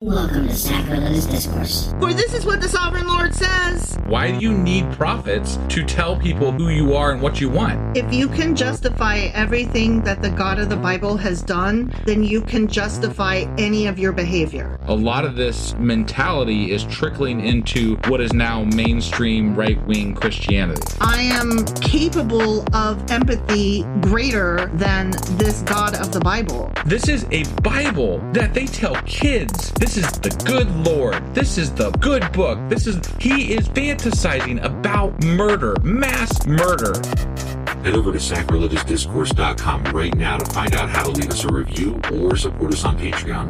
Welcome to Sacrilegious Discourse. For this is what the Sovereign Lord says. Why do you need prophets to tell people who you are and what you want? If you can justify everything that the God of the Bible has done, then you can justify any of your behavior. A lot of this mentality is trickling into what is now mainstream right-wing Christianity. I am capable of empathy greater than this God of the Bible. This is a Bible that they tell kids. This is the good Lord. This is the good book. He is fantasizing about murder, mass murder. Head over to sacrilegiousdiscourse.com right now to find out how to leave us a review or support us on Patreon.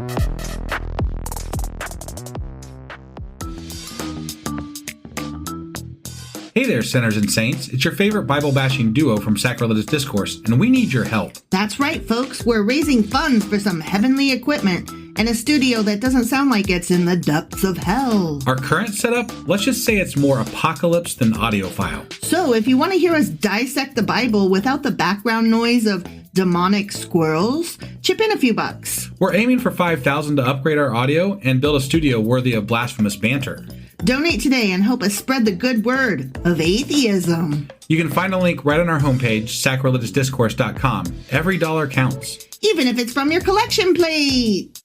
Hey there, sinners and saints. It's your favorite Bible-bashing duo from Sacrilegious Discourse, and we need your help. That's right, folks. We're raising funds for some heavenly equipment and a studio that doesn't sound like it's in the depths of hell. Our current setup, let's just say it's more apocalypse than audiophile. So if you want to hear us dissect the Bible without the background noise of demonic squirrels, chip in a few bucks. We're aiming for $5,000 to upgrade our audio and build a studio worthy of blasphemous banter. Donate today and help us spread the good word of atheism. You can find a link right on our homepage, sacrilegiousdiscourse.com. Every dollar counts. Even if it's from your collection plate.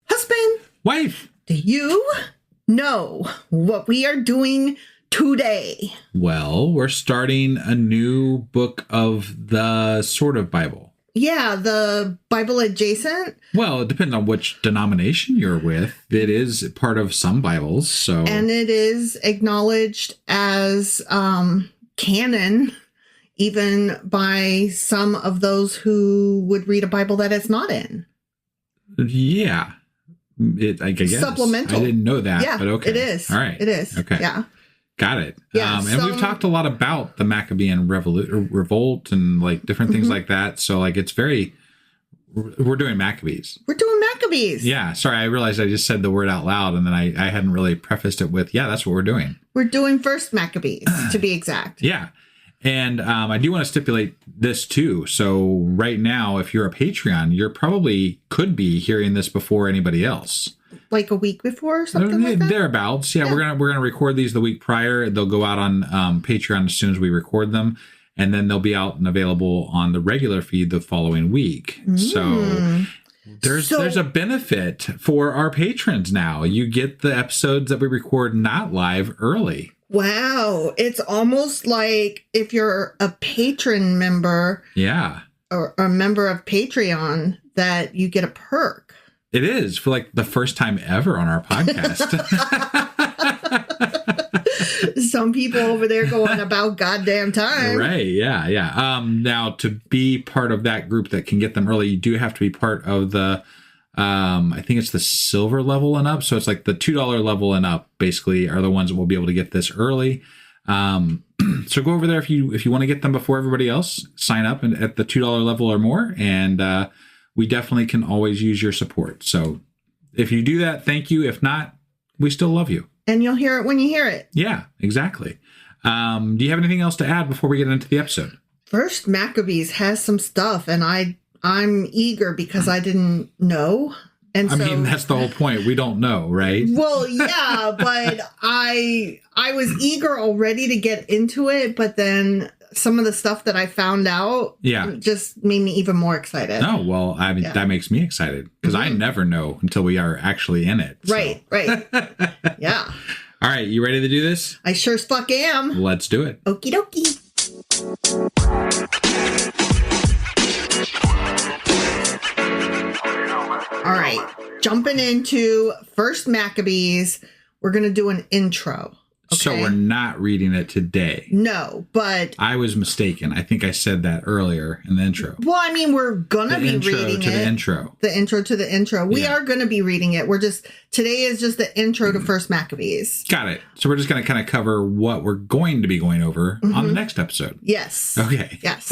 Husband, Wife! do you know what we are doing today? Well, we're starting a new book of the sort of Bible. Yeah, the Bible adjacent. Well, it depends on which denomination you're with. It is part of some Bibles, so... And it is acknowledged as canon, even by some of those who would read a Bible that it's not in. Yeah. I guess. Supplemental. I didn't know that, Yeah, but okay. it is. All right. It is. Okay. Yeah. Got it. Yeah, and we've talked a lot about the Maccabean revolt and like different things like that. So like it's very, we're doing Maccabees. We're doing Maccabees. Yeah. Sorry. I realized I just said the word out loud and then I hadn't really prefaced it with, yeah, that's what we're doing. We're doing First Maccabees, to be exact. Yeah. And I do want to stipulate this too. So right now, if you're a Patreon, you're probably could be hearing this before anybody else. Like a week before or something like that? Thereabouts. Yeah, we're gonna record these the week prior. They'll go out on Patreon as soon as we record them, and then they'll be out and available on the regular feed the following week. So there's a benefit for our patrons now. You get the episodes that we record not live early. Wow. It's almost like if you're a patron member, Yeah. or a member of Patreon, that you get a perk. It is for like the first time ever on our podcast. Some people over there going about goddamn time. Right. Yeah. Yeah. Now to be part of that group that can get them early, you do have to be part of the, I think it's the silver level and up. So it's like the $2 level and up basically are the ones that will be able to get this early. So go over there if you want to get them before everybody else, sign up and at the $2 level or more. And, we definitely can always use your support. So if you do that, thank you. If not, we still love you. And you'll hear it when you hear it. Yeah, exactly. Do you have anything else to add before we get into the episode? First Maccabees has some stuff, and I'm eager because I didn't know. And I mean, that's the whole point. We don't know, right? Well, yeah, but I was eager already to get into it, but then some of the stuff that I found out just made me even more excited. Oh, well, I mean, that makes me excited because I never know until we are actually in it. So. Right. Yeah. All right. You ready to do this? I sure as fuck am. Let's do it. Okie dokie. All right. Jumping into First Maccabees, we're going to do an intro. Okay. So we're not reading it today. No, but... I was mistaken. I think I said that earlier in the intro. Well, I mean, we're going to be reading it. The intro to the intro. We are going to be reading it. Today is just the intro to First Maccabees. Got it. So we're just going to kind of cover what we're going to be going over on the next episode. Yes. Okay. Yes.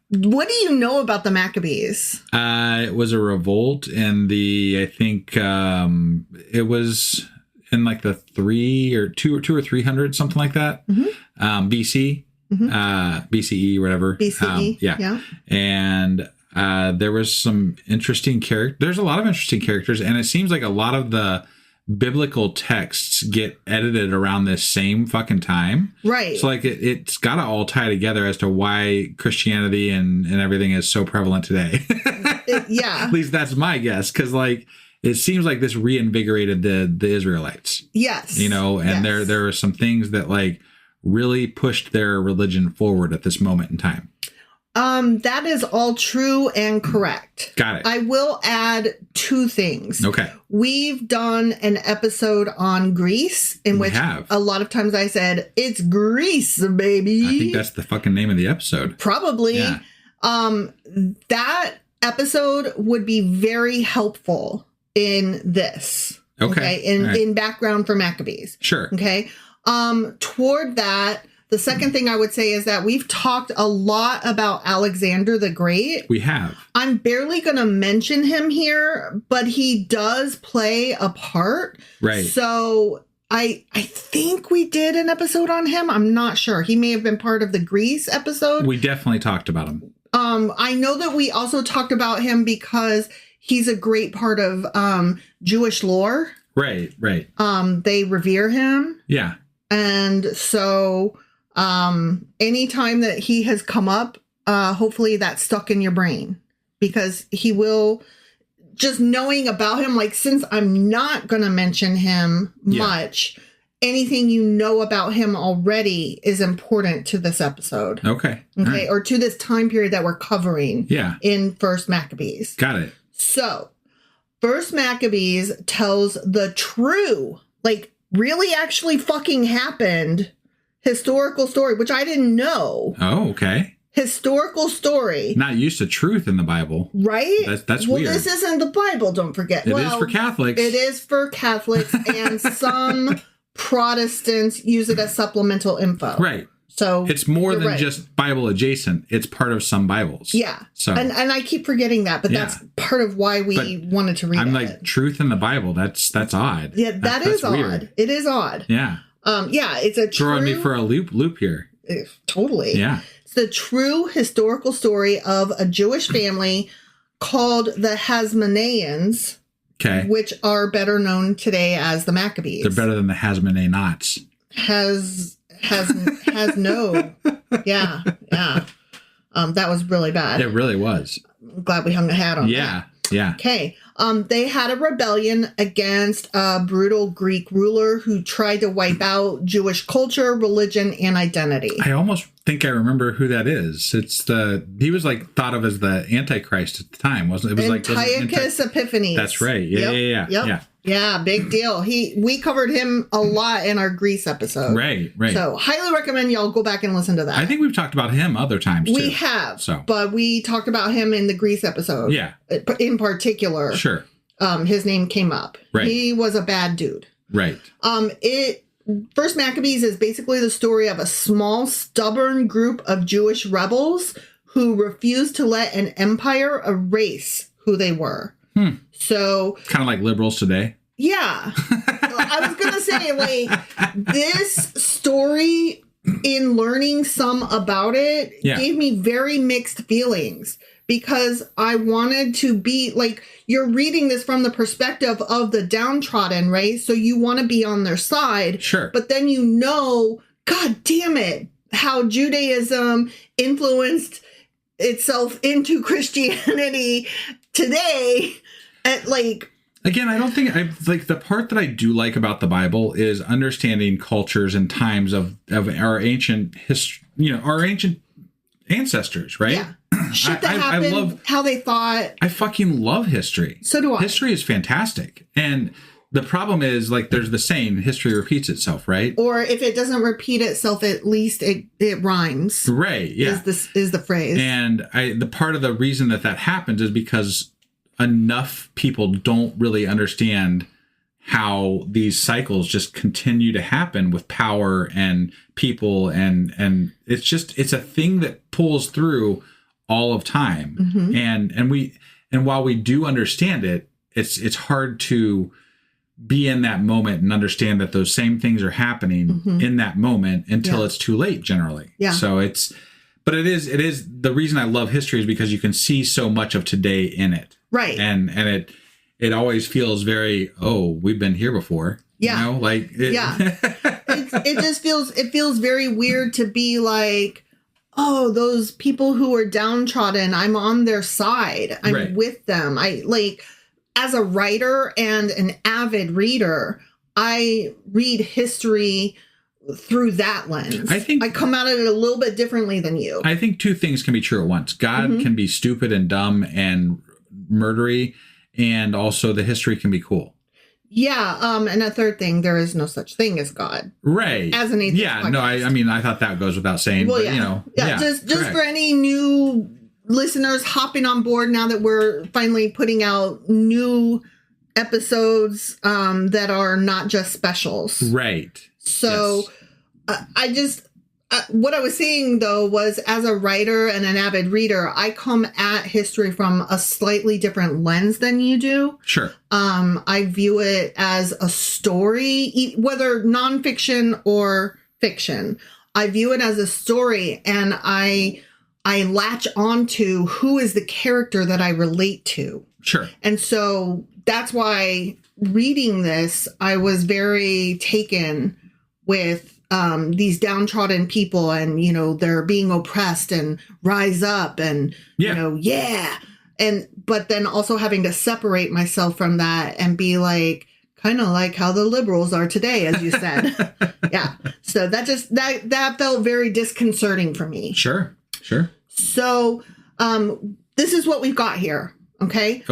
What do you know about the Maccabees? It was a revolt in I think it was... in like the 200 or 300, something like that, BC, BCE, whatever. BCE, yeah. And There was some interesting character. There's a lot of interesting characters, and it seems like a lot of the biblical texts get edited around this same fucking time. Right. So like it's got to all tie together as to why Christianity and everything is so prevalent today. Yeah. At least that's my guess. Cause like, it seems like this reinvigorated the Israelites. Yes. You know, and yes. there are some things that like really pushed their religion forward at this moment in time. That is all true and correct. Got it. I will add 2 things. Okay. We've done an episode on Greece in which a lot of times I said, it's Greece, baby. I think that's the fucking name of the episode. Probably. Yeah. That episode would be very helpful in this. Okay. In background for Maccabees. Sure. Okay. Toward that, the second thing I would say is that we've talked a lot about Alexander the Great. We have. I'm barely going to mention him here, but he does play a part. Right. So I think we did an episode on him. I'm not sure. He may have been part of the Greece episode. We definitely talked about him. I know that we also talked about him because he's a great part of Jewish lore. Right. They revere him. Yeah. And so anytime that he has come up, hopefully that's stuck in your brain, because he will, just knowing about him, like, since I'm not going to mention him much, anything you know about him already is important to this episode. Okay. Right. Or to this time period that we're covering in First Maccabees. Got it. So First Maccabees tells the true, like, really actually fucking happened historical story, which I didn't know. Oh, okay. Historical story. Not used to truth in the Bible. Right? That's weird. Well, this isn't the Bible, don't forget. It is for Catholics. It is for Catholics, and some Protestants use it as supplemental info. Right. So it's more than just Bible adjacent. It's part of some Bibles. Yeah. So and I keep forgetting that, but that's part of why we wanted to read it. I'm like, truth in the Bible. That's odd. Yeah, that's odd. Weird. It is odd. Yeah. It's a true... Throwing me for a loop here. Totally. Yeah. It's the true historical story of a Jewish family called the Hasmoneans, which are better known today as the Maccabees. They're better than the Hasmoneans. Has no. Yeah. That was really bad. It really was. I'm glad we hung a hat on that. Yeah. Okay. They had a rebellion against a brutal Greek ruler who tried to wipe out Jewish culture, religion, and identity. I almost think I remember who that is. He was like thought of as the Antichrist at the time, wasn't it? It was Antiochus Epiphanes. That's right. Yeah. Yeah, big deal. We covered him a lot in our Greece episode. Right. So highly recommend y'all go back and listen to that. I think we've talked about him other times too. We have, but we talked about him in the Greece episode. Yeah. In particular. Sure. His name came up. Right. He was a bad dude. Right. First Maccabees is basically the story of a small, stubborn group of Jewish rebels who refused to let an empire erase who they were. So kind of like liberals today. Yeah. I was going to say, like, this story, in learning some about it, gave me very mixed feelings, because I wanted to be, like, you're reading this from the perspective of the downtrodden, right? So you want to be on their side. Sure. But then God damn it, how Judaism influenced itself into Christianity today. Again, I don't think the part that I do like about the Bible is understanding cultures and times of our ancient history, our ancient ancestors, right? Yeah. Shit that happened, how they thought. I fucking love history. So do I. History is fantastic. And the problem is, like, there's the saying, history repeats itself, right? Or if it doesn't repeat itself, at least it rhymes. Right, yeah. Is the phrase. And the part of the reason that happens is because enough people don't really understand how these cycles just continue to happen with power and people, and it's a thing that pulls through all of time. Mm-hmm. And while we do understand it, it's hard to be in that moment and understand that those same things are happening in that moment until it's too late generally. Yeah. So But it is the reason I love history is because you can see so much of today in it. Right. And it always feels very, we've been here before. Yeah. You know, like it feels very weird to be like, oh, those people who are downtrodden, I'm on their side. I'm with them. I like, as a writer and an avid reader, I read history through that lens. I think I come at it a little bit differently than you. I think two things can be true at once. God can be stupid and dumb and murdery, and also the history can be cool. Yeah, and a third thing, there is no such thing as God. Right. As an atheist. Yeah, podcast. No, I mean, I thought that goes without saying, well, but, yeah. you know. Yeah, just for any new listeners hopping on board now that we're finally putting out new episodes that are not just specials. Right. So what I was saying, though, was as a writer and an avid reader, I come at history from a slightly different lens than you do. Sure. I view it as a story, whether nonfiction or fiction. I view it as a story, and I latch onto who is the character that I relate to. Sure. And so that's why reading this, I was very taken with these downtrodden people, and, you know, they're being oppressed and rise up and, you know, but then also having to separate myself from that and be like, kind of like how the liberals are today, as you said. Yeah. So that felt very disconcerting for me. Sure. So this is what we've got here. Okay.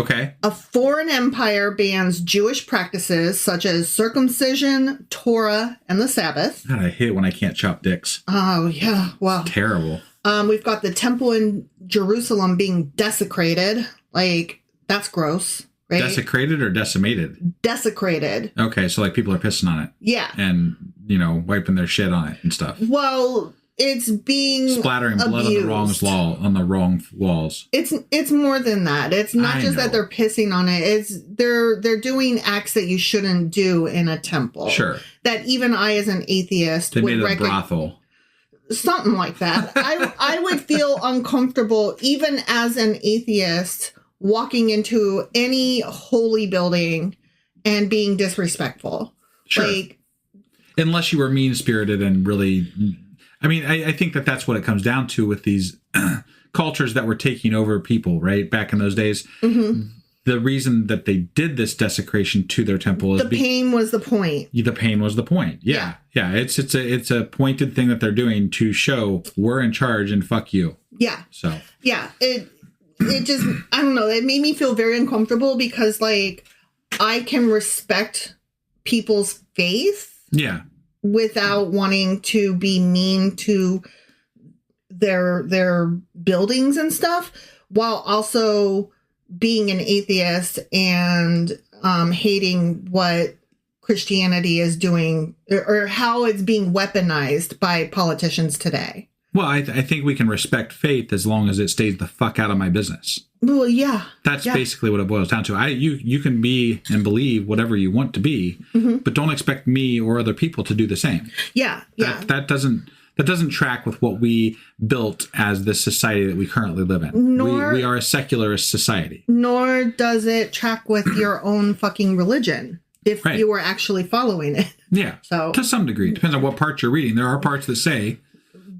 A foreign empire bans Jewish practices such as circumcision, Torah, and the Sabbath. God, I hate it when I can't chop dicks. Oh, yeah. Wow. It's terrible. We've got the temple in Jerusalem being desecrated. Like, that's gross, right? Desecrated or decimated? Desecrated. Okay, so like people are pissing on it. Yeah. And, you know, wiping their shit on it and stuff. Well, it's being splattering blood abused. on the wrong walls. It's more than that. It's not just that they're pissing on it. It's they're doing acts that you shouldn't do in a temple. Sure. That even I, as an atheist, they would made it a brothel. Something like that. I would feel uncomfortable even as an atheist walking into any holy building and being disrespectful. Sure. Like, unless you were mean-spirited and really, I mean, I think that's what it comes down to with these cultures that were taking over people, right? Back in those days. Mm-hmm. The reason that they did this desecration to their temple is pain was the point. The pain was the point. Yeah. It's a pointed thing that they're doing to show we're in charge and fuck you. Yeah. So yeah, it just, I don't know. It made me feel very uncomfortable because, like, I can respect people's faith. Yeah. Without wanting to be mean to their buildings and stuff, while also being an atheist and hating what Christianity is doing or how it's being weaponized by politicians today. Well, I think we can respect faith as long as it stays the fuck out of my business. Well, yeah. That's basically what it boils down to. You can be and believe whatever you want to be, but don't expect me or other people to do the same. Yeah. That doesn't track with what we built as the society that we currently live in. We are a secularist society. Nor does it track with your own fucking religion if you were actually following it. Yeah. So to some degree, depends on what parts you're reading. There are parts that say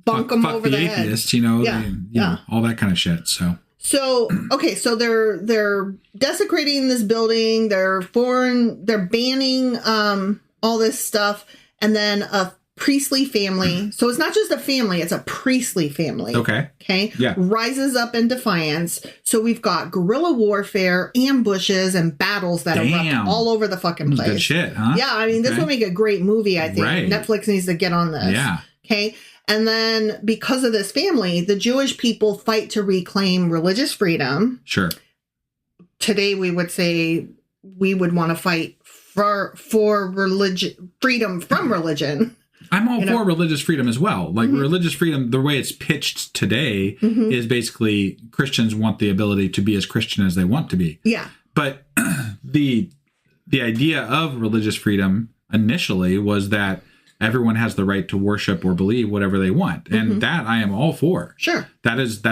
fuck them over the atheists, head. you know, all that kind of shit. So okay, so they're desecrating this building. They're banning all this stuff, and then a priestly family. So it's not just a family; it's a priestly family. Okay. Yeah. Rises up in defiance. So we've got guerrilla warfare, ambushes, and battles that erupt all over the fucking place. Good shit, huh? Yeah, I mean, this would make a great movie. I think Right. Netflix needs to get on this. Yeah. Okay. And then because of this family, the Jewish people fight to reclaim religious freedom. Sure. Today, we would say we would want to fight for religion, freedom from religion. I'm all for religious freedom as well. Like religious freedom, the way it's pitched today is basically Christians want the ability to be as Christian as they want to be. Yeah. But the idea of religious freedom initially was that everyone has the right to worship or believe whatever they want. And that I am all for. Sure. That is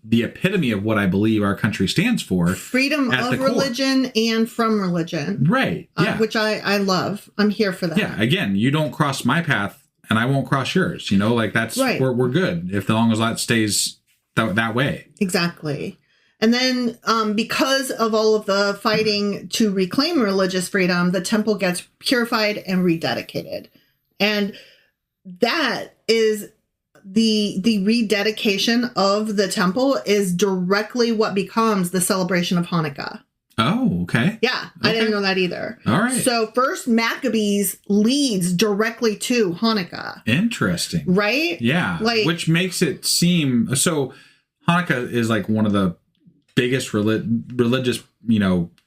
the epitome of what I believe our country stands for. Freedom of religion and from religion. Right. Yeah. Which I love. I'm here for that. Yeah. Again, you don't cross my path and I won't cross yours. You know, like that's right. we're good if as long as that stays that way. Exactly. And then because of all of the fighting to reclaim religious freedom, the temple gets purified and rededicated. And that is the rededication of the temple is directly what becomes the celebration of Hanukkah. Oh, okay. Yeah, okay. I didn't know that either. All right. So First Maccabees leads directly to Hanukkah. Interesting. Right? Yeah. Which makes it seem so. Hanukkah is like one of the biggest religious,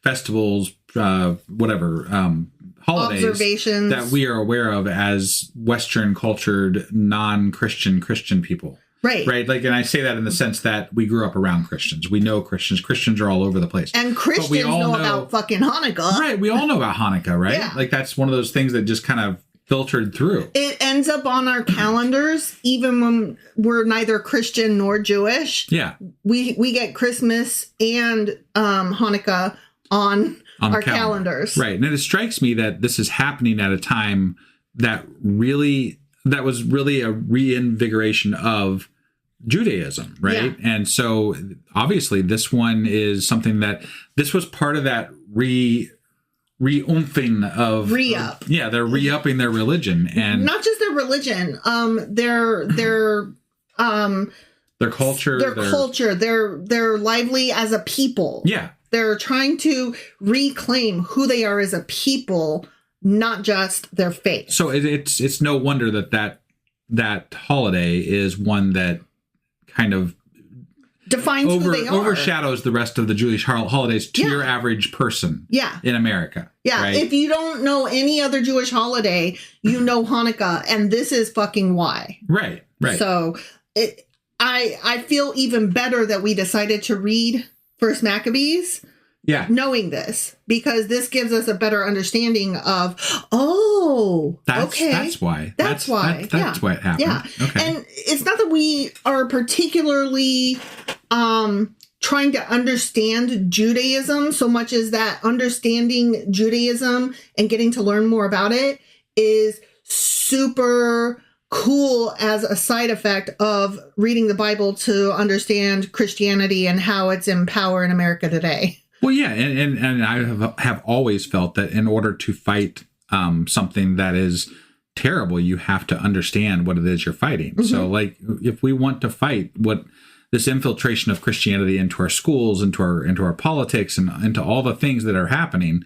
festivals, holidays observations that we are aware of as Western cultured, non-Christian Christian people. Right. Right. Like, and I say that in the sense that we grew up around Christians. We know Christians. Christians are all over the place. And Christians know about fucking Hanukkah. Right. We all know about Hanukkah, right? Yeah. Like that's one of those things that just kind of filtered through. It ends up on our calendars, even when we're neither Christian nor Jewish. Yeah. We get Christmas and Hanukkah on our calendars. Right. And it strikes me that this is happening at a time that was really a reinvigoration of Judaism, right? Yeah. And so obviously this one is something this was part of that re-oomping of re-up. They're re-upping their religion, and not just their religion, their culture, they're lively as a people. Yeah. They're trying to reclaim who they are as a people, not just their faith. So it's no wonder that holiday is one that kind of defines who they are. Overshadows the rest of the Jewish holidays to your average person in America. Yeah. Right? If you don't know any other Jewish holiday, you know Hanukkah, and this is fucking why. Right. Right. So I feel even better that we decided to read First Maccabees. Yeah. Knowing this, because this gives us a better understanding of, that's why. That's why it happened. Yeah. Okay. And it's not that we are particularly trying to understand Judaism so much as that understanding Judaism and getting to learn more about it is super cool as a side effect of reading the Bible to understand Christianity and how it's in power in America today. Well, yeah, and I have always felt that in order to fight something that is terrible, you have to understand what it is you're fighting. Mm-hmm. So, like, if we want to fight what this infiltration of Christianity into our schools, into our politics, and into all the things that are happening,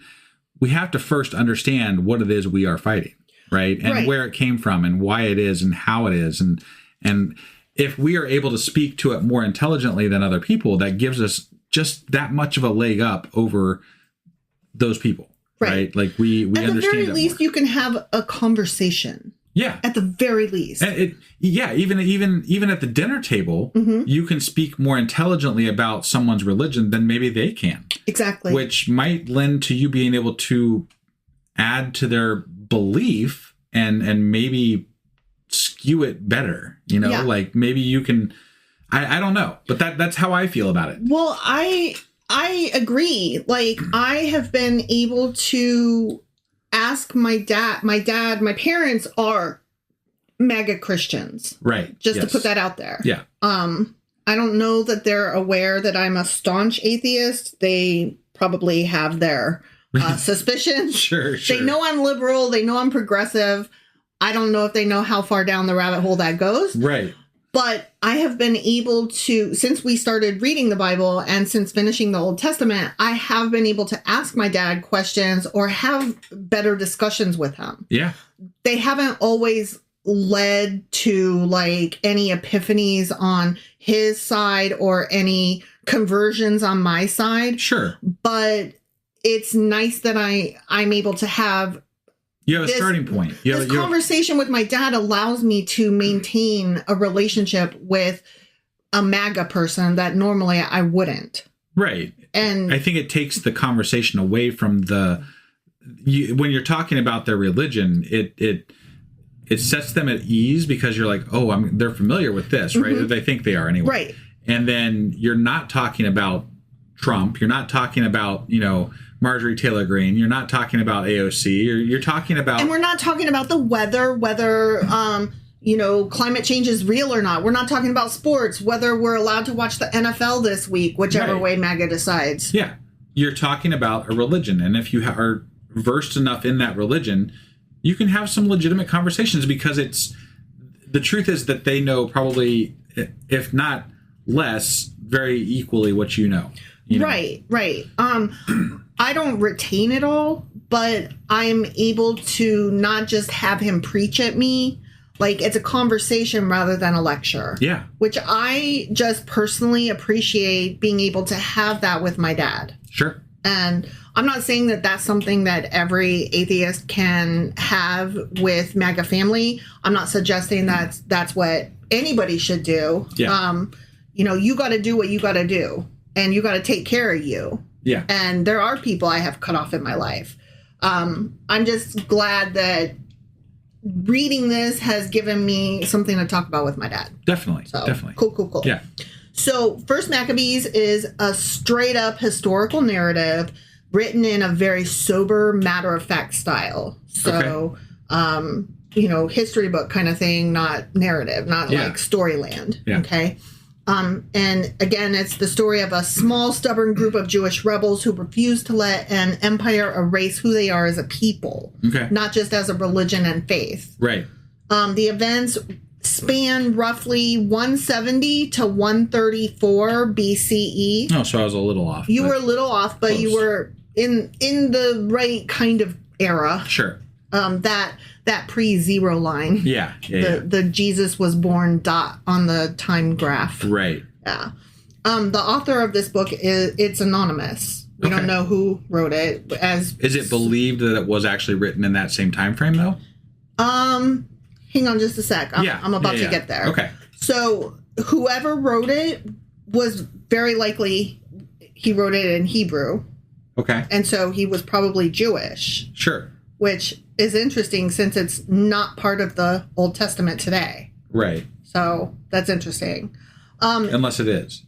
we have to first understand what it is we are fighting, right? And where it came from, and why it is, and how it is, and if we are able to speak to it more intelligently than other people, that gives us just that much of a leg up over those people, right? Like we understand. At the very least, you can have a conversation. Yeah. At the very least. And even at the dinner table, mm-hmm. you can speak more intelligently about someone's religion than maybe they can. Exactly. Which might lend to you being able to add to their belief and maybe skew it better. Like maybe you can. I don't know, but that's how I feel about it. Well, I agree. Like, I have been able to ask my parents are MAGA Christians. Right. Just to put that out there. Yeah. I don't know that they're aware that I'm a staunch atheist. They probably have their suspicions. Sure. They know I'm liberal. They know I'm progressive. I don't know if they know how far down the rabbit hole that goes. Right. But I have been able to, since we started reading the Bible and since finishing the Old Testament, I have been able to ask my dad questions or have better discussions with him. Yeah. They haven't always led to like any epiphanies on his side or any conversions on my side. Sure. But it's nice that I'm able to have you have a starting point. This conversation with my dad allows me to maintain a relationship with a MAGA person that normally I wouldn't. Right. And I think it takes the conversation away from when you're talking about their religion, it it sets them at ease because you're like, oh, they're familiar with this, right? Mm-hmm. They think they are anyway. Right. And then you're not talking about Trump. You're not talking about, Marjorie Taylor Greene. You're not talking about AOC. You're talking about... And we're not talking about the weather, whether, climate change is real or not. We're not talking about sports, whether we're allowed to watch the NFL this week, whichever way MAGA decides. Yeah. You're talking about a religion. And if you are versed enough in that religion, you can have some legitimate conversations because the truth is that they know probably, if not less, very equally what you know. Right. I don't retain it all, but I'm able to not just have him preach at me. Like, it's a conversation rather than a lecture. Yeah. Which I just personally appreciate being able to have that with my dad. Sure. And I'm not saying that that's something that every atheist can have with MAGA family. I'm not suggesting that's what anybody should do. Yeah. You got to do what you got to do, and you got to take care of you. Yeah. And there are people I have cut off in my life. I'm just glad that reading this has given me something to talk about with my dad. Definitely. So, Definitely. Cool. Yeah. So First Maccabees is a straight up historical narrative written in a very sober, matter-of-fact style. So, history book kind of thing, not narrative, not like Storyland. Yeah. Okay. And again, it's the story of a small, stubborn group of Jewish rebels who refuse to let an empire erase who they are as a people, not just as a religion and faith. Right. The events span roughly 170 to 134 BCE. Oh, so I was a little off. You were a little off, but close. You were in the right kind of era. Sure. That pre-zero line. Yeah. The Jesus was born dot on the time graph. Right. Yeah. The author of this book it's anonymous. We don't know who wrote it. Is it believed that it was actually written in that same time frame though? Hang on just a sec. I'm about to get there. Okay. So whoever wrote it was very likely he wrote it in Hebrew. Okay. And so he was probably Jewish. Sure. Which is interesting since it's not part of the Old Testament today. Right. So that's interesting. Unless it is.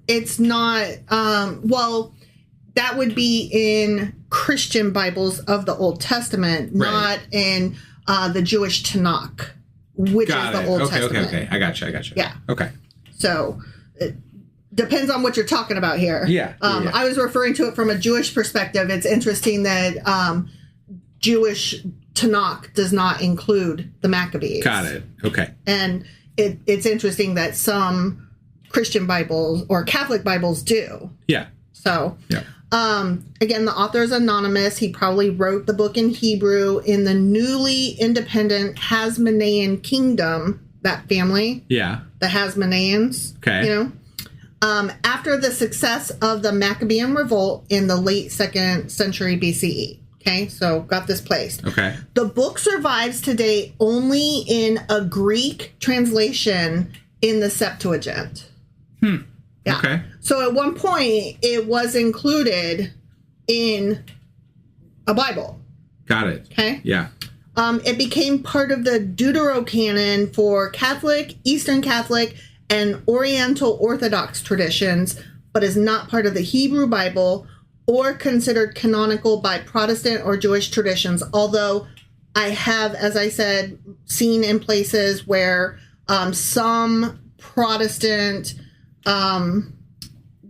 It's not, that would be in Christian Bibles of the Old Testament, not in the Jewish Tanakh, which is the Old Testament. Okay. I got you. Yeah. Okay. So it depends on what you're talking about here. Yeah. I was referring to it from a Jewish perspective. It's interesting that Jewish Tanakh does not include the Maccabees. Got it. Okay. And it's interesting that some Christian Bibles or Catholic Bibles do. Yeah. So, yeah. Again, the author is anonymous. He probably wrote the book in Hebrew in the newly independent Hasmonean kingdom, that family. Yeah. The Hasmoneans. Okay. After the success of the Maccabean revolt in the late 2nd century BCE. Okay, so got this placed. Okay. The book survives today only in a Greek translation in the Septuagint. Yeah. Okay. So at one point, it was included in a Bible. Got it. Okay. Yeah. It became part of the Deuterocanon for Catholic, Eastern Catholic, and Oriental Orthodox traditions, but is not part of the Hebrew Bible or considered canonical by Protestant or Jewish traditions, although I have, as I said, seen in places where some Protestant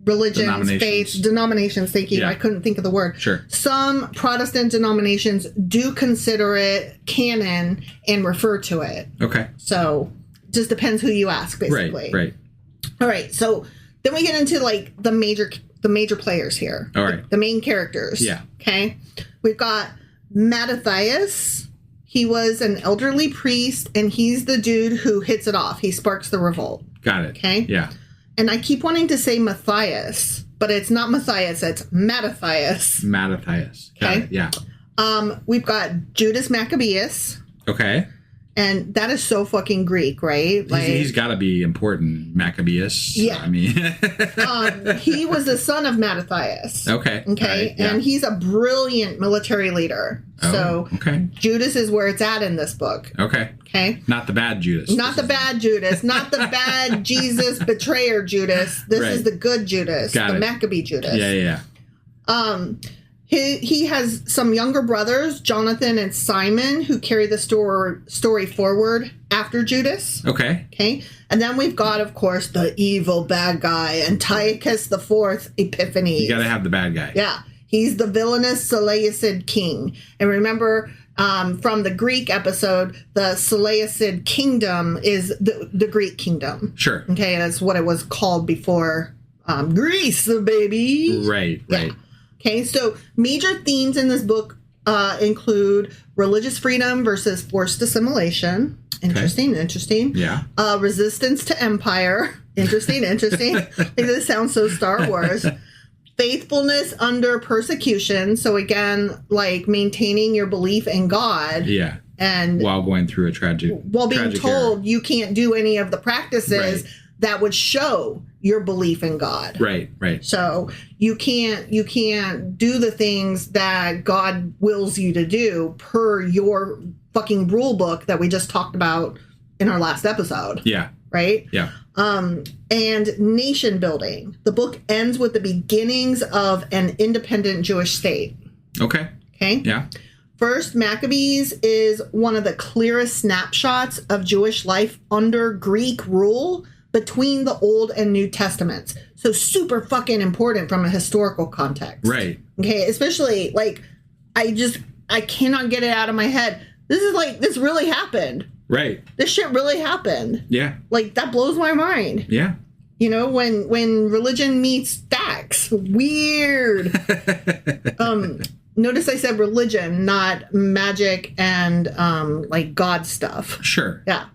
religions, faiths, denominations, thank you, I couldn't think of the word. Sure. Some Protestant denominations do consider it canon and refer to it. Okay. So just depends who you ask, basically. Right. All right. So then we get into like the major players here. All right. The main characters. Yeah. Okay. We've got Mattathias. He was an elderly priest, and he's the dude who hits it off. He sparks the revolt. Got it. Okay. Yeah. And I keep wanting to say Matthias, but it's not Matthias. It's Mattathias. Mattathias. Got Okay. it. Yeah. We've got Judas Maccabeus. Okay. And that is so fucking Greek, right? Like, he's got to be important. Maccabeus. Yeah. I mean, he was the son of Mattathias. Okay. Okay. Right, yeah. And he's a brilliant military leader. Oh, so okay. Judas is where it's at in this book. Okay. Okay. Not the bad Judas. Not the bad Judas. Not the bad Jesus betrayer Judas. This is the good Judas. Got the it. Maccabee Judas. Yeah. He has some younger brothers, Jonathan and Simon, who carry the story forward after Judas. Okay. Okay. And then we've got, of course, the evil bad guy, Antiochus IV Epiphanes. You got to have the bad guy. Yeah. He's the villainous Seleucid king. And remember, from the Greek episode, the Seleucid kingdom is the Greek kingdom. Sure. Okay. And that's what it was called before Greece, baby. Right. Yeah. Okay, so major themes in this book include religious freedom versus forced assimilation. Interesting. Yeah. Resistance to empire. Interesting. Like, this sounds so Star Wars. Faithfulness under persecution. So again, like maintaining your belief in God. Yeah. And while going through a tragic while being told era. You can't do any of the practices Right. that would show your belief in God. Right. So you can't do the things that God wills you to do per your fucking rule book that we just talked about in our last episode. Yeah. Right? Yeah. And nation building. The book ends with the beginnings of an independent Jewish state. Okay. Yeah. First Maccabees is one of the clearest snapshots of Jewish life under Greek rule between the Old and New Testaments. So super fucking important from a historical context. Right. Okay, especially like I cannot get it out of my head. This really happened. Right. This shit really happened. Yeah. Like that blows my mind. Yeah. You know, when religion meets facts. Weird. Notice I said religion, not magic and like God stuff. Sure. Yeah.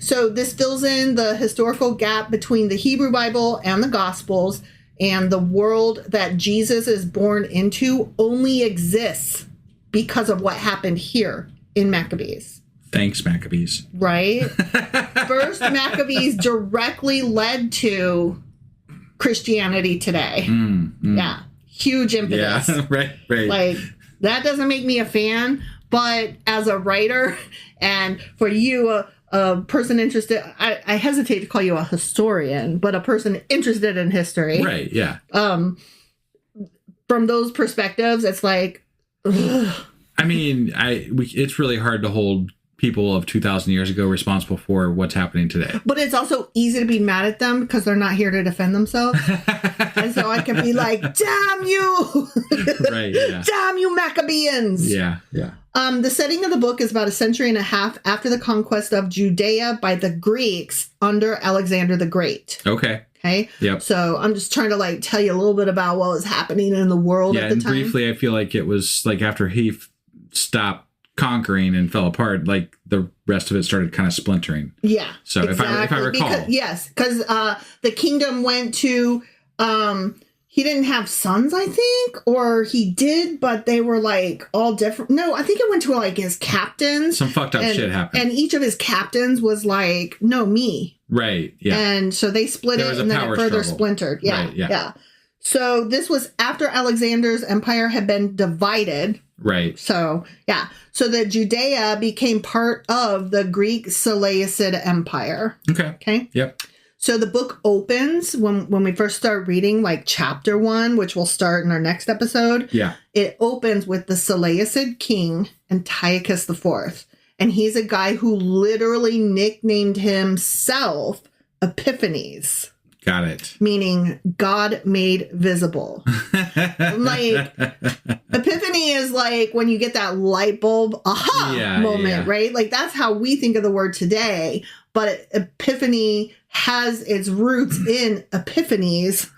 So this fills in the historical gap between the Hebrew Bible and the Gospels, and the world that Jesus is born into only exists because of what happened here in Maccabees. Thanks, Maccabees. Right? First Maccabees directly led to Christianity today. Yeah. Huge impetus. Yeah, right. Like, that doesn't make me a fan, but as a writer, and for you, a person interested, I hesitate to call you a historian, but a person interested in history. Right, yeah. From those perspectives, it's like, ugh. I mean, it's really hard to hold people of 2,000 years ago responsible for what's happening today. But it's also easy to be mad at them because they're not here to defend themselves. And so I can be like, damn you! Right, yeah. Damn you, Maccabeans! Yeah. The setting of the book is about a century and a half after the conquest of Judea by the Greeks under Alexander the Great. Okay. Yep. So I'm just trying to like tell you a little bit about what was happening in the world at the time. Briefly, I feel like it was like after he stopped conquering and fell apart, like the rest of it started kind of splintering. Yeah. So exactly. if I recall. Because the kingdom went to, he didn't have sons, I think, or he did, but they were like all different. No, I think it went to like his captains. Some fucked up shit happened. And each of his captains was like, no, me. Right. Yeah. And so they split it and then it further splintered. Yeah. Right, yeah. So this was after Alexander's empire had been divided. Right. So, yeah. So the Judea became part of the Greek Seleucid Empire. Okay. Yep. So the book opens when we first start reading, like chapter 1, which we'll start in our next episode. Yeah. It opens with the Seleucid king, Antiochus IV. And he's a guy who literally nicknamed himself Epiphanes. Got it. Meaning God made visible. Like, epiphany is like when you get that light bulb aha moment, right? Like, that's how we think of the word today. But epiphany has its roots in epiphanies,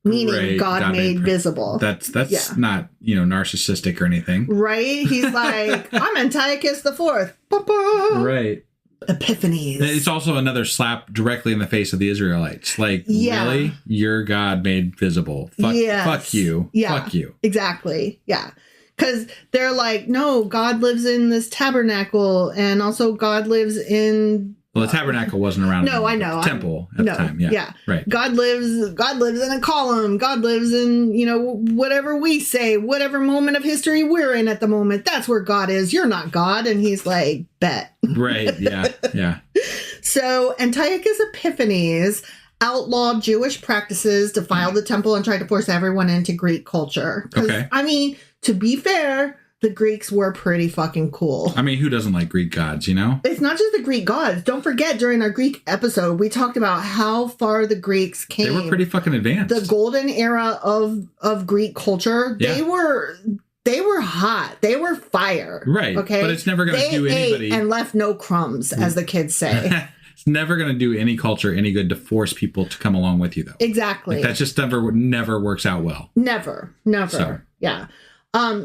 meaning God made visible. That's not, narcissistic or anything. Right? He's like, I'm Antiochus IV. Right. Epiphanies. It's also another slap directly in the face of the Israelites. Like, really? Your God made visible. Fuck you. Yeah. Fuck you. Exactly. Yeah. Because they're like, no, God lives in this tabernacle, and also God lives in. Well, the tabernacle wasn't around. No, I know. The temple at the time. Yeah. Right. God lives in a column. God lives in, whatever we say, whatever moment of history we're in at the moment. That's where God is. You're not God. And he's like, bet. Right. Yeah. Yeah. So Antiochus Epiphanes outlawed Jewish practices, defiled the temple, and tried to force everyone into Greek culture. Okay. I mean, to be fair, the Greeks were pretty fucking cool. I mean, who doesn't like Greek gods, It's not just the Greek gods. Don't forget, during our Greek episode, we talked about how far the Greeks came. They were pretty fucking advanced. The golden era of Greek culture, they were hot. They were fire. Right. Okay. But it's never going to do anybody. And left no crumbs, as the kids say. It's never going to do any culture any good to force people to come along with you, though. Exactly. That just never works out well. Never. So. Yeah.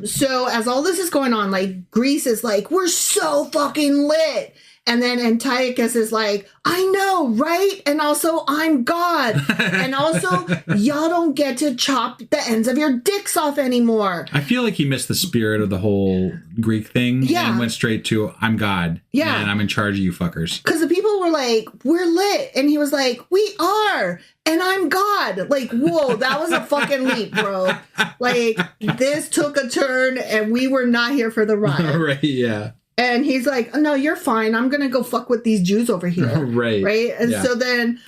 So as all this is going on, like, Greece is like, we're so fucking lit. And then Antiochus is like, I know, right? And also, I'm God. And also, y'all don't get to chop the ends of your dicks off anymore. I feel like he missed the spirit of the whole Greek thing and went straight to, I'm God. Yeah. And I'm in charge of you fuckers. Because the people were like, we're lit. And he was like, we are. And I'm God. Like, whoa, that was a fucking leap, bro. Like, this took a turn and we were not here for the ride. Right, yeah. And he's like, no, you're fine. I'm going to go fuck with these Jews over here. Right. Right. And so then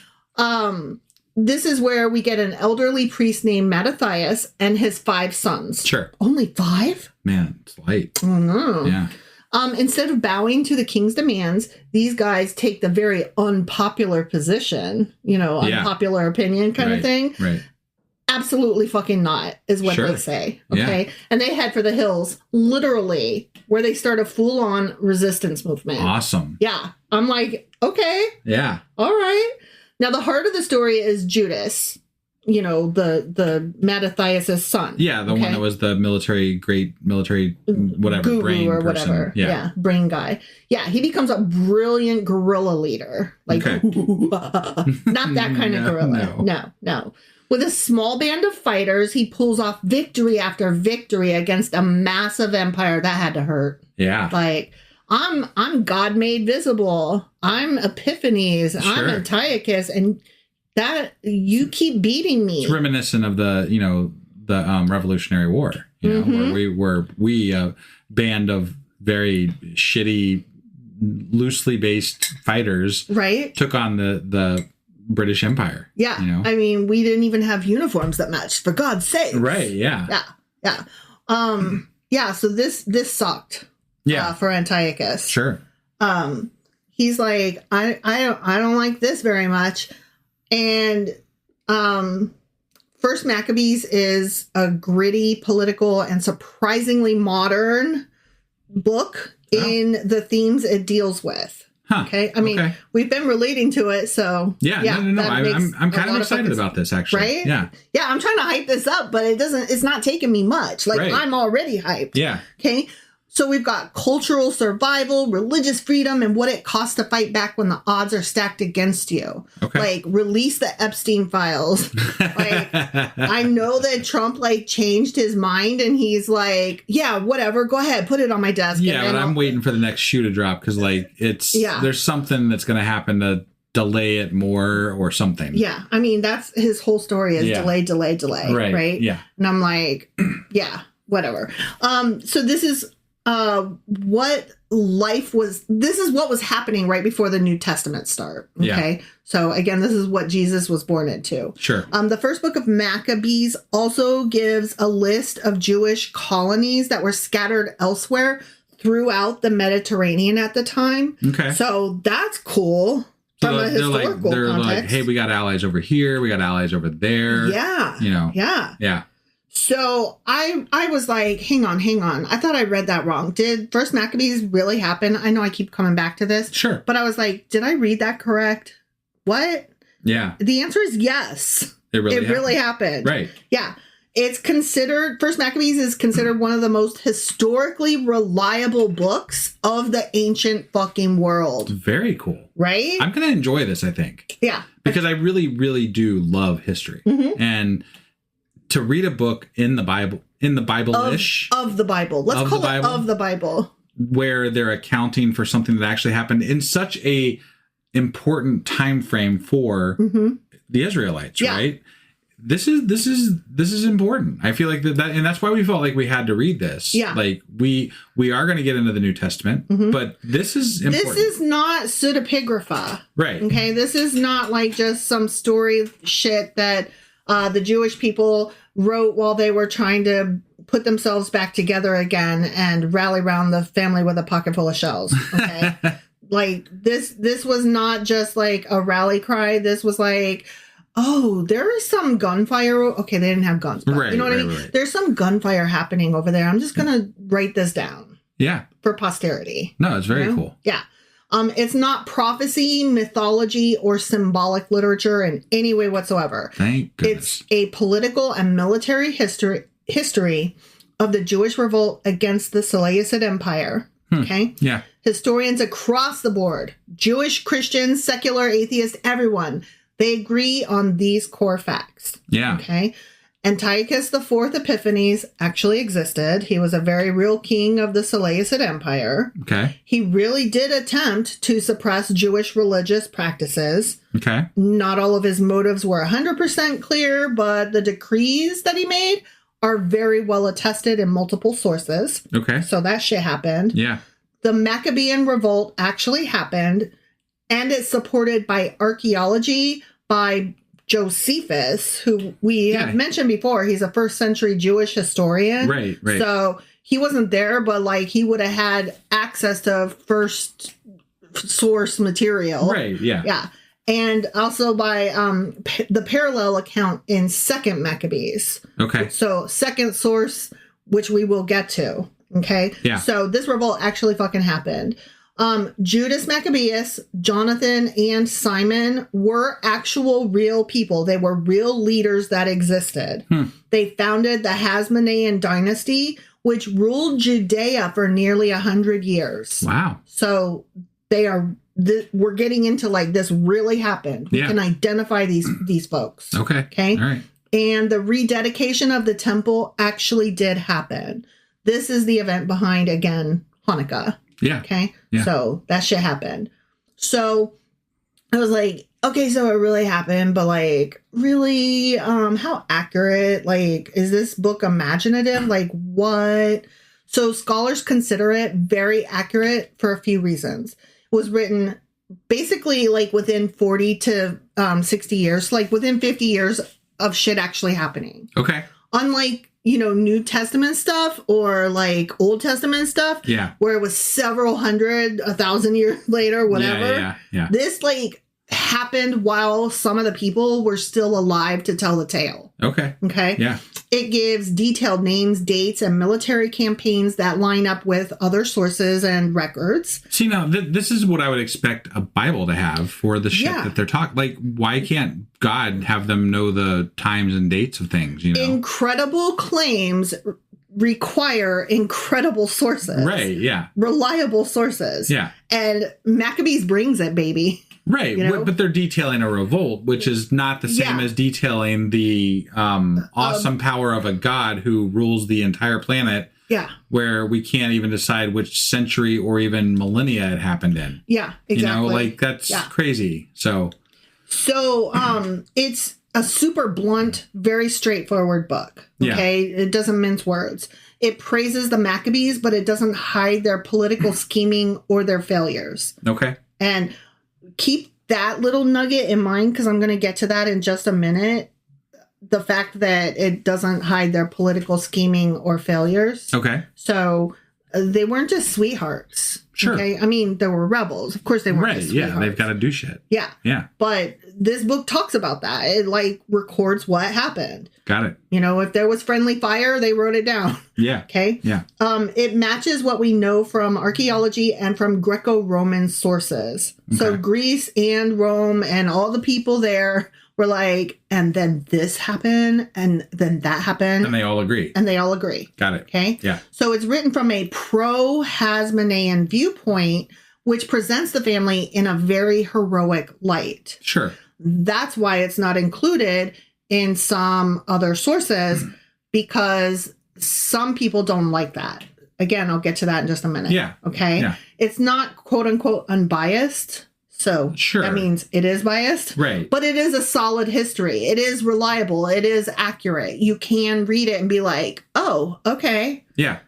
this is where we get an elderly priest named Mattathias and his 5 sons. Sure. Only 5? Man, it's light. Oh, no. Yeah. Instead of bowing to the king's demands, these guys take the very unpopular position, unpopular opinion kind of thing. Right. Absolutely fucking not, is what they say. Okay. Yeah. And they head for the hills, literally, where they start a full-on resistance movement. Awesome. Yeah. I'm like, okay. Yeah. All right. Now, the heart of the story is Judas, the Mattathias' son. Yeah, the one that was the great military, whatever, guru brain or person. whatever. Yeah, brain guy. Yeah, he becomes a brilliant guerrilla leader. Like, not that kind of guerrilla. No. With a small band of fighters, he pulls off victory after victory against a massive empire that had to hurt. Yeah. Like, I'm God made visible. I'm Epiphanes. Sure. I'm Antiochus, and that you keep beating me. It's reminiscent of the Revolutionary War, where we a band of very shitty, loosely based fighters, right, took on the British Empire. Yeah. I mean, we didn't even have uniforms that matched, for God's sake. Right. Yeah. Yeah. Yeah. So this sucked. Yeah. For Antiochus. Sure. He's like, I don't like this very much. And First Maccabees is a gritty, political, and surprisingly modern book in the themes it deals with. Huh. Okay. I mean, we've been relating to it, so yeah. No. I'm kind of excited about this, actually. Right? Yeah. Yeah. I'm trying to hype this up, but it's not taking me much. Like, I'm already hyped. Yeah. Okay. So we've got cultural survival, religious freedom, and what it costs to fight back when the odds are stacked against you. Okay. Like, release the Epstein files. Like, I know that Trump, changed his mind, and he's like, yeah, whatever, go ahead, put it on my desk. Yeah, but I'm waiting for the next shoe to drop, because, there's something that's going to happen to delay it more or something. Yeah. I mean, that's his whole story is delay. Right? Yeah. And I'm like, yeah, whatever. So this is what was happening right before the New Testament start. Okay. Yeah. So again, this is what Jesus was born into. Sure. The first book of Maccabees also gives a list of Jewish colonies that were scattered elsewhere throughout the Mediterranean at the time. Okay. So that's cool. From a historical they're context. like, hey, we got allies over here. We got allies over there. Yeah. Yeah. So I was like, hang on. I thought I read that wrong. Did First Maccabees really happen? I know I keep coming back to this. Sure. But I was like, did I read that correct? What? Yeah. The answer is yes. It really happened. Right. Yeah. It's considered, First Maccabees is considered one of the most historically reliable books of the ancient fucking world. Very cool. Right? I'm going to enjoy this, I think. Yeah. Because I really, really do love history. Mm-hmm. And to read a book in the Bible-ish of the Bible. Let's call it of the Bible, where they're accounting for something that actually happened in such a important time frame for the Israelites, right? This is important. I feel like that, and that's why we felt like we had to read this. Yeah. Like we are going to get into the New Testament, but this is important. This is not pseudepigrapha. Right. Okay. This is not like just some story shit that the Jewish people wrote while they were trying to put themselves back together again and rally around the family with a pocket full of shells. Okay. Like this was not just like a rally cry. This was like, oh, there is some gunfire. Okay, they didn't have guns, but you know what I mean? Right. There's some gunfire happening over there. I'm just going to write this down. Yeah. For posterity. No, it's very cool. Yeah. It's not prophecy, mythology, or symbolic literature in any way whatsoever. Thank goodness. It's a political and military history of the Jewish revolt against the Seleucid Empire. Okay? Yeah. Historians across the board, Jewish, Christians, secular, atheists, everyone, they agree on these core facts. Yeah. Okay. Antiochus IV Epiphanes actually existed. He was a very real king of the Seleucid Empire. Okay. He really did attempt to suppress Jewish religious practices. Okay. Not all of his motives were 100% clear, but the decrees that he made are very well attested in multiple sources. Okay. So that shit happened. Yeah. The Maccabean revolt actually happened, and it's supported by archaeology, by Josephus, who we have mentioned before. He's a first century Jewish historian. Right. So he wasn't there, but like he would have had access to first source material. Right. Yeah. Yeah. And also by the parallel account in Second Maccabees. Okay. So second source, which we will get to. Okay. Yeah. So this revolt actually fucking happened. Judas Maccabeus, Jonathan, and Simon were actual real people. They were real leaders that existed. They founded the Hasmonean dynasty, which ruled Judea for nearly 100 years. Wow. So they are, we're getting into like this really happened. We can identify these folks. Okay. Okay. All right. And the rededication of the temple actually did happen. This is the event behind, again, Hanukkah. Yeah. Okay. Yeah. So that shit happened. So I was like, okay, so it really happened, but like, really, how accurate? Like, is this book imaginative? Like, what? So scholars consider it very accurate for a few reasons. It was written basically like within 40 to 60 years, like within 50 years of shit actually happening. Okay. Unlike, New Testament stuff or like Old Testament stuff. Yeah. Where it was several hundred, 1,000 years later, whatever. Yeah. This like happened while some of the people were still alive to tell the tale. Okay. Okay. Yeah. It gives detailed names, dates, and military campaigns that line up with other sources and records. See, now, this is what I would expect a Bible to have for the shit that they're talking. Like, why can't God have them know the times and dates of things, Incredible claims require incredible sources. Right, yeah. Reliable sources. Yeah. And Maccabees brings it, baby. Right, but they're detailing a revolt, which is not the same as detailing the awesome power of a god who rules the entire planet. Yeah. Where we can't even decide which century or even millennia it happened in. Yeah, exactly. Like that's crazy. So it's a super blunt, very straightforward book. Okay. Yeah. It doesn't mince words. It praises the Maccabees, but it doesn't hide their political scheming or their failures. Okay. And keep that little nugget in mind, because I'm going to get to that in just a minute. The fact that it doesn't hide their political scheming or failures. Okay. So they weren't just sweethearts. Sure. Okay. I mean, there were rebels. Of course they weren't just sweethearts. Yeah, they've got to do shit. Yeah. Yeah. But this book talks about that. It like records what happened. Got it. If there was friendly fire, they wrote it down. Yeah. Okay. Yeah. It matches what we know from archaeology and from Greco-Roman sources. Okay. So Greece and Rome and all the people there were like, and then this happened, and then that happened. And they all agree. Got it. Okay. Yeah. So it's written from a pro-Hasmonean viewpoint, which presents the family in a very heroic light. Sure. That's why it's not included in some other sources because some people don't like that. Again, I'll get to that in just a minute. Yeah. Okay. Yeah. It's not quote unquote unbiased. So Sure. that means it is biased. Right. But it is a solid history. It is reliable. It is accurate. You can read it and be like, oh, okay. Yeah.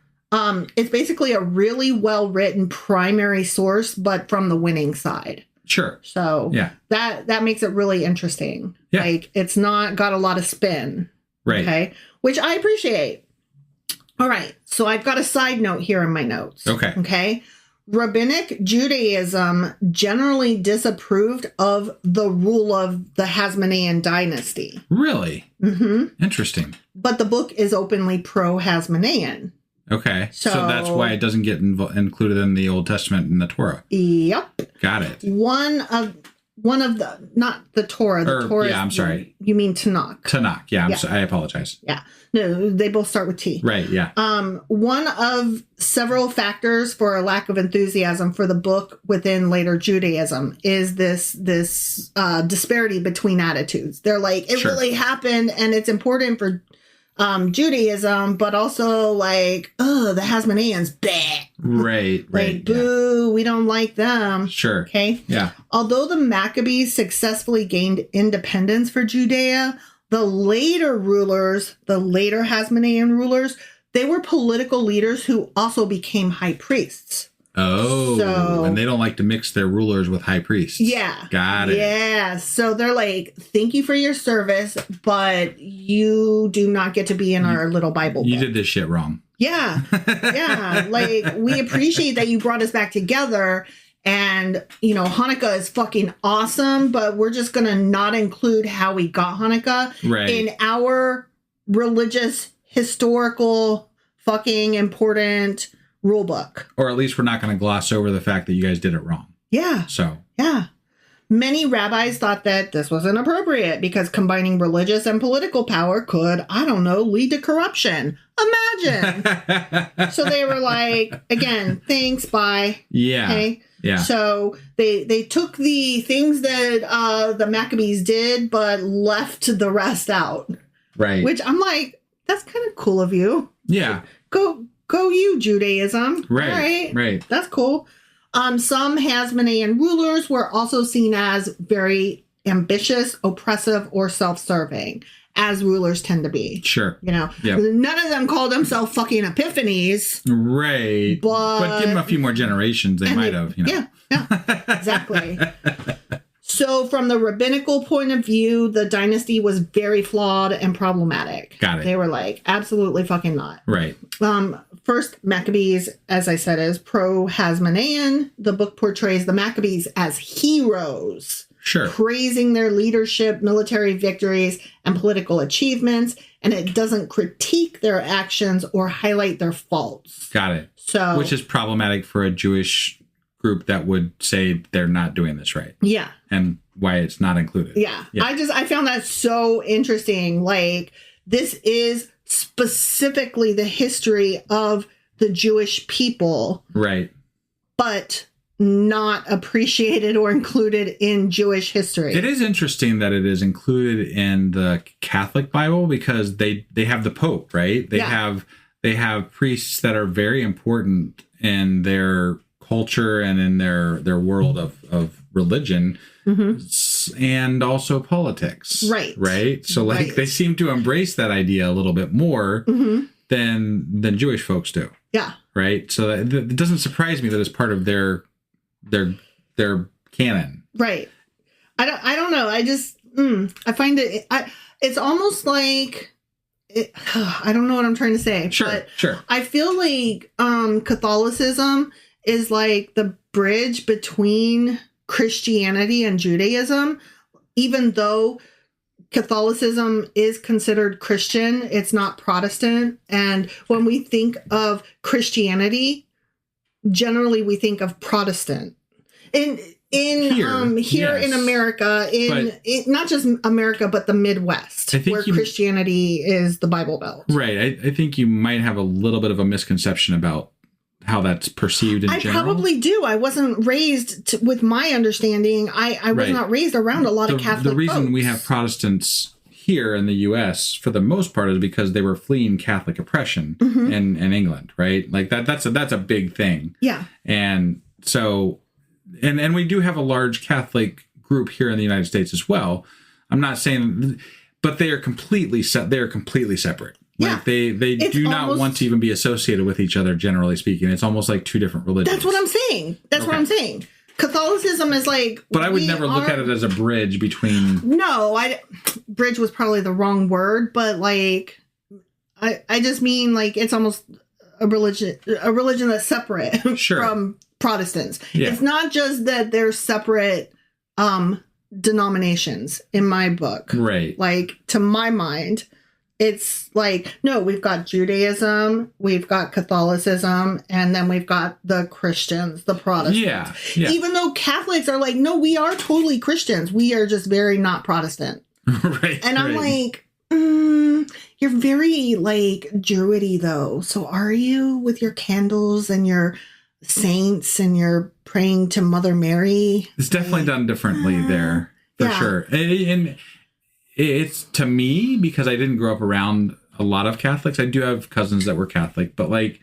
It's basically a really well-written primary source, but from the winning side. Sure. So Yeah. that makes it really interesting. Yeah. Like it's not got a lot of spin. Right. Okay. Which I appreciate. All right. So I've got a side note here in my notes. Okay. Okay. Rabbinic Judaism generally disapproved of the rule of the Hasmonean dynasty. Really? Mm-hmm. Interesting. But the book is openly pro-Hasmonean. Okay. So So- that's why it doesn't get included in the Old Testament and the Torah. Yep. Got it. One of the, not the Torah. The Torah. Yeah, I'm sorry. You mean Tanakh. Tanakh. Yeah, Yeah. I apologize. Yeah. No, they both start with T. Right. Yeah. One of several factors for a lack of enthusiasm for the book within later Judaism is this disparity between attitudes. They're like, it Sure. really happened and it's important for Judaism, but also like, oh, the Hasmoneans, bleh. Right. Right. Like, boo, we don't like them. Sure. Okay. Yeah. Although the Maccabees successfully gained independence for Judea, the later Hasmonean rulers, they were political leaders who also became high priests. Oh, So- and they don't like to mix their rulers with high priests. Yeah. Got it. Yeah. So they're like, thank you for your service, but you do not get to be in our little Bible You book. did this shit wrong. Yeah. Yeah. Like, we appreciate that you brought us back together. And, Hanukkah is fucking awesome, but we're just going to not include how we got Hanukkah Right. in our religious, historical, fucking important rule book. Or at least we're not going to gloss over the fact that you guys did it wrong. Yeah. So, Yeah. Many rabbis thought that this was inappropriate because combining religious and political power could, lead to corruption. Imagine. So they were like, again, thanks, bye. yeah. Okay. Yeah. So they took the things that the Maccabees did, but left the rest out. Right. Which I'm like, that's kind of cool of you. yeah. Go you, Judaism. Right. All right. Right. That's cool. Some Hasmonean rulers were also seen as very ambitious, oppressive, or self-serving, as rulers tend to be. Sure. Yep. None of them called themselves fucking Epiphanes. Right. But give them a few more generations, they might have. Yeah, exactly. So from the rabbinical point of view, the dynasty was very flawed and problematic. Got it. They were like, absolutely fucking not. Right. First Maccabees, as I said, is pro-Hasmonean. The book portrays the Maccabees as heroes, Sure. praising their leadership, military victories, and political achievements, and it doesn't critique their actions or highlight their faults. Got it. So, Which is problematic for a Jewish group that would say they're not doing this right yeah, and why it's not included. yeah. Yeah. I found that so interesting. Like, this is specifically the history of the Jewish people, Right. but not appreciated or included in Jewish history. It is interesting that it is included in the Catholic Bible because they have the Pope, right? They have priests that are very important in their culture and in their world of religion, and also politics. Right. So like they seem to embrace that idea a little bit more than Jewish folks do. Yeah. Right. So it doesn't surprise me that it's part of their canon. Right. I don't know. I just I find it's almost like I don't know what I'm trying to say. Sure. I feel like Catholicism is like the bridge between Christianity and Judaism, even though Catholicism is considered Christian, it's not Protestant. And when we think of Christianity, generally we think of Protestant. Here yes. in America, not just America, but the Midwest, where Christianity is the Bible Belt. Right. I think you might have a little bit of a misconception about how that's perceived in general. I probably do. I wasn't raised with my understanding. I was not raised around a lot of Catholic The reason folks. we have Protestants here in the U.S. for the most part is because they were fleeing Catholic oppression in England, right? Like that's a big thing. Yeah. And so, and we do have a large Catholic group here in the United States as well. I'm not saying, but they are completely separate. Yeah. Like they do not want to even be associated with each other, generally speaking. It's almost like two different religions. That's what I'm saying. That's what I'm saying. Catholicism is like... But I would never look at it as a bridge between... No, bridge was probably the wrong word, but like, I just mean like it's almost a religion that's separate from Protestants. Yeah. It's not just that they're separate denominations in my book. Right. Like, to my mind... It's like, no, we've got Judaism, we've got Catholicism, and then we've got the Christians, the Protestants. Yeah. Even though Catholics are like, no, we are totally Christians. We are just very not Protestant. Right. And I'm like, you're very like Druidy though. So are you, with your candles and your saints and you're praying to Mother Mary? It's definitely done differently there, for sure. And it's, to me, because I didn't grow up around a lot of Catholics. I do have cousins that were Catholic, but like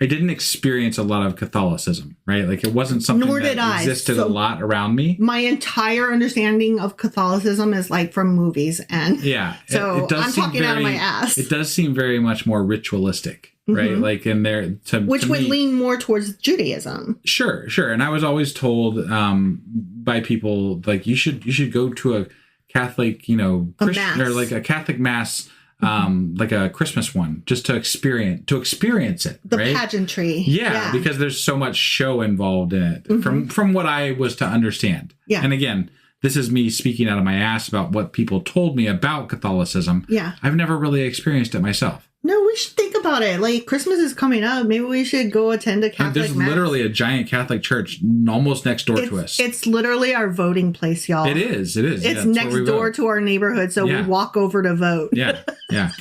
I didn't experience a lot of Catholicism, right? Like it wasn't something that existed a lot around me. My entire understanding of Catholicism is like from movies, and so it does I'm seem talking out of my ass. It does seem very much more ritualistic, right? Like in there, which would lean more towards Judaism. Sure. And I was always told by people like you should go to a Catholic, Christian, or like a Catholic mass, like a Christmas one, just to experience it. The right? pageantry. Yeah, because there's so much show involved in it from what I was to understand. Yeah. And again, this is me speaking out of my ass about what people told me about Catholicism. Yeah. I've never really experienced it myself. No, we should think about it. Like, Christmas is coming up. Maybe we should go attend a Catholic There's mass. literally a giant Catholic church almost next door to us. It's literally our voting place, y'all. It is. It's next door to our neighborhood, so we walk over to vote. Yeah.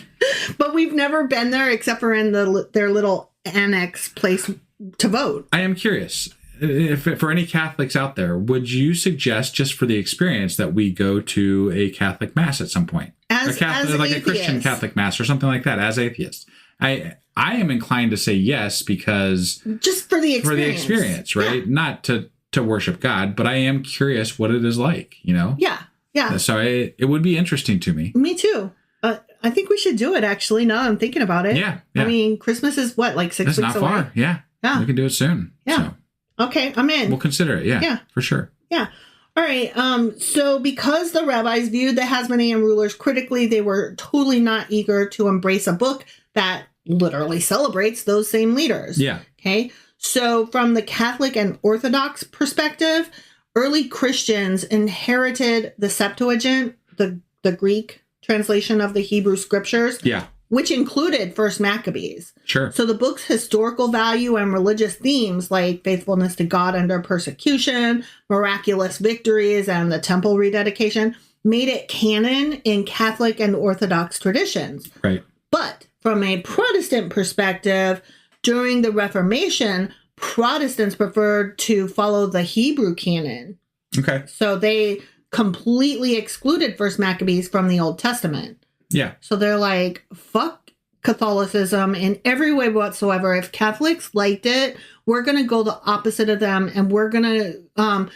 But we've never been there except for in their little annex place to vote. I am curious. If for any Catholics out there, would you suggest, just for the experience, that we go to a Catholic mass at some point? As like a Christian Catholic mass or something like that, as atheists? I am inclined to say yes, because just for the experience, right? Yeah. Not to worship God, but I am curious what it is like, Yeah. So it would be interesting to me. Me too. I think we should do it, actually, now I'm thinking about it. Yeah. I mean, Christmas is what, like 6 weeks away? It's not far. Yeah. We can do it soon. Yeah. So. Okay, I'm in. We'll consider it. Yeah, for sure. Yeah. All right. So because the rabbis viewed the Hasmonean rulers critically, they were totally not eager to embrace a book that literally celebrates those same leaders. Yeah. Okay. So from the Catholic and Orthodox perspective, early Christians inherited the Septuagint, the Greek translation of the Hebrew scriptures. Yeah. Which included First Maccabees. Sure. So the book's historical value and religious themes like faithfulness to God under persecution, miraculous victories, and the temple rededication made it canon in Catholic and Orthodox traditions. Right. But from a Protestant perspective, during the Reformation, Protestants preferred to follow the Hebrew canon. Okay. So they completely excluded First Maccabees from the Old Testament. Yeah. So they're like, fuck Catholicism in every way whatsoever. If Catholics liked it, we're going to go the opposite of them, and we're going to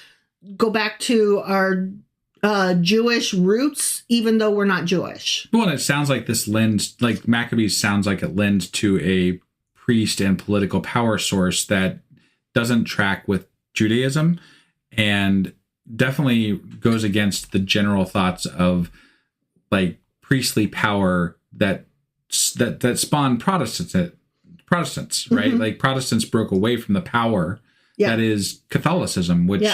go back to our Jewish roots, even though we're not Jewish. Well, and it sounds like this lends, like Maccabees sounds like it lends to a priest and political power source that doesn't track with Judaism, and definitely goes against the general thoughts of like priestly power that spawned Protestants, right? Like Protestants broke away from the power that is Catholicism, which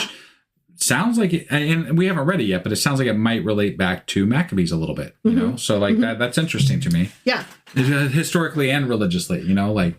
sounds like it, and we haven't read it yet, but it sounds like it might relate back to Maccabees a little bit, you know? So like that's interesting to me. Yeah. Historically and religiously, like.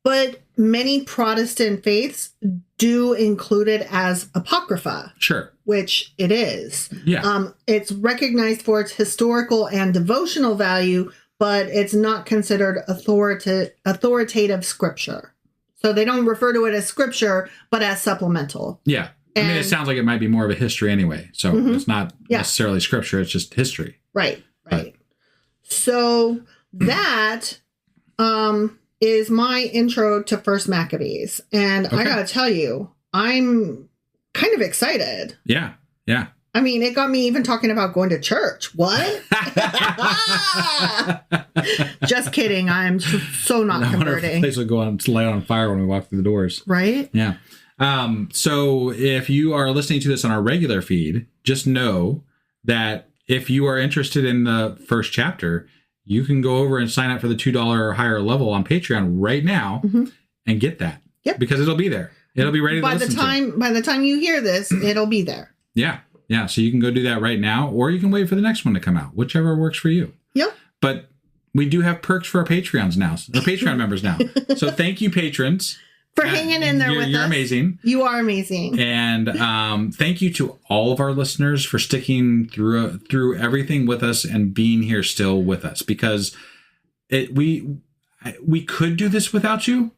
But many Protestant faiths do include it as apocrypha. Sure. Which it is. Yeah. It's recognized for its historical and devotional value, but it's not considered authoritative scripture. So they don't refer to it as scripture, but as supplemental. Yeah. I mean, it sounds like it might be more of a history anyway. So it's not necessarily scripture. It's just history. Right. So that is my intro to First Maccabees. And I gotta tell you, I'm kind of excited. Yeah. Yeah. I mean, it got me even talking about going to church. What? Just kidding. I'm so not converting. I wonder if the place will go on light on fire when we walk through the doors. Right? Yeah. So if you are listening to this on our regular feed, just know that if you are interested in the first chapter, you can go over and sign up for the $2 or higher level on Patreon right now and get that. Yep. Because it'll be there. It'll be ready to listen to. By the time you hear this, it'll be there. Yeah. Yeah. So you can go do that right now, or you can wait for the next one to come out, whichever works for you. Yep. But we do have perks for our Patreons now, our Patreon members now. So thank you, patrons. For hanging in there with us. You're amazing. You are amazing. And thank you to all of our listeners for sticking through everything with us and being here still with us, because we could do this without you,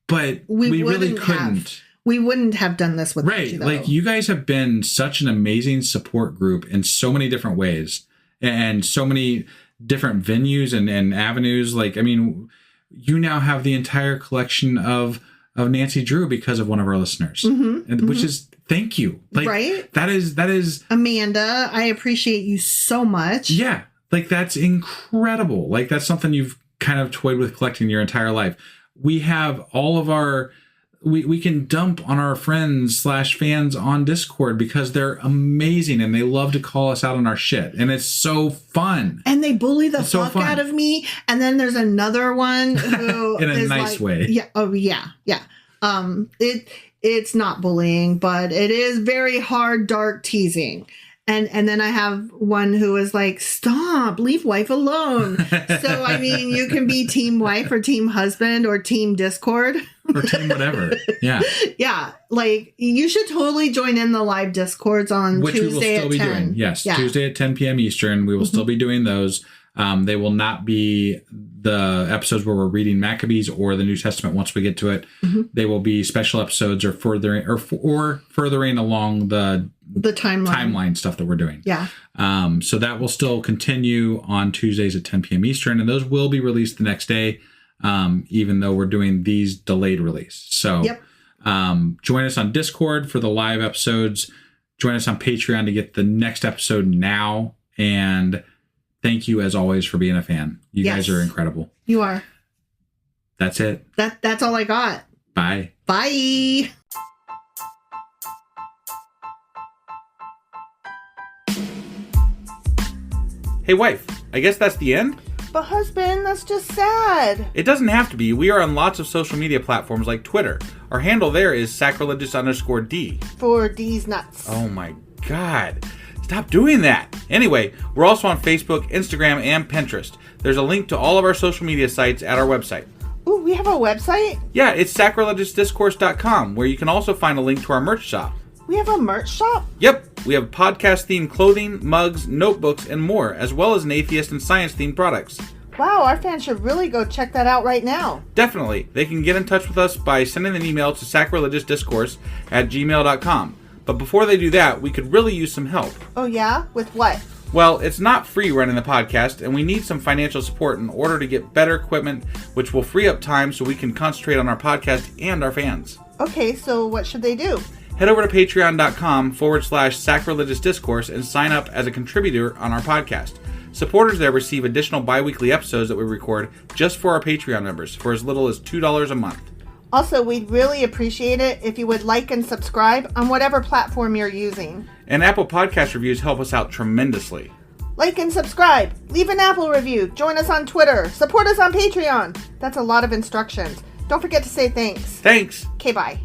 but we really couldn't. We wouldn't have done this without right. you, though. Like, you guys have been such an amazing support group in so many different ways and so many different venues and avenues. Like, I mean, you now have the entire collection of Nancy Drew because of one of our listeners, which is, thank you. Like, right? That is Amanda. I appreciate you so much. Yeah. Like, that's incredible. Like, that's something you've kind of toyed with collecting your entire life. We have all of our, we can dump on our friends / fans on Discord because they're amazing and they love to call us out on our shit. And it's so fun. And they bully the fuck out of me. And then there's another one who in a nice way. Yeah. Oh, yeah. Yeah. It's not bullying, but it is very hard, dark teasing. And then I have one who is like, stop, leave wife alone. So, I mean, you can be team wife or team husband or team Discord. Or team whatever. Yeah. Yeah. Like, you should totally join in the live Discords on Which Tuesday we will still at 10. Doing. Yes. Yeah. Tuesday at 10 p.m. Eastern. We will still be doing those. They will not be the episodes where we're reading Maccabees or the New Testament once we get to it. They will be special episodes or furthering along the timeline stuff that we're doing. Yeah. So that will still continue on Tuesdays at 10 p.m. Eastern, and those will be released the next day, even though we're doing these delayed release. So join us on Discord for the live episodes. Join us on Patreon to get the next episode now. And thank you, as always, for being a fan. You guys are incredible. You are. That's it. That's all I got. Bye. Bye. Hey, wife, I guess that's the end? But husband, that's just sad. It doesn't have to be. We are on lots of social media platforms like Twitter. Our handle there is sacrilegious_D. For D's nuts. Oh my God. Stop doing that. Anyway, we're also on Facebook, Instagram, and Pinterest. There's a link to all of our social media sites at our website. Ooh, we have a website? Yeah, it's sacrilegiousdiscourse.com, where you can also find a link to our merch shop. We have a merch shop? Yep, we have podcast-themed clothing, mugs, notebooks, and more, as well as an atheist and science-themed products. Wow, our fans should really go check that out right now. Definitely. They can get in touch with us by sending an email to sacrilegiousdiscourse@gmail.com. But before they do that, we could really use some help. Oh yeah? With what? Well, it's not free running the podcast, and we need some financial support in order to get better equipment, which will free up time so we can concentrate on our podcast and our fans. Okay, so what should they do? Head over to patreon.com/sacrilegious discourse and sign up as a contributor on our podcast. Supporters there receive additional bi-weekly episodes that we record just for our Patreon members for as little as $2 a month. Also, we'd really appreciate it if you would like and subscribe on whatever platform you're using. And Apple Podcast reviews help us out tremendously. Like and subscribe. Leave an Apple review. Join us on Twitter. Support us on Patreon. That's a lot of instructions. Don't forget to say thanks. Thanks. Okay, bye.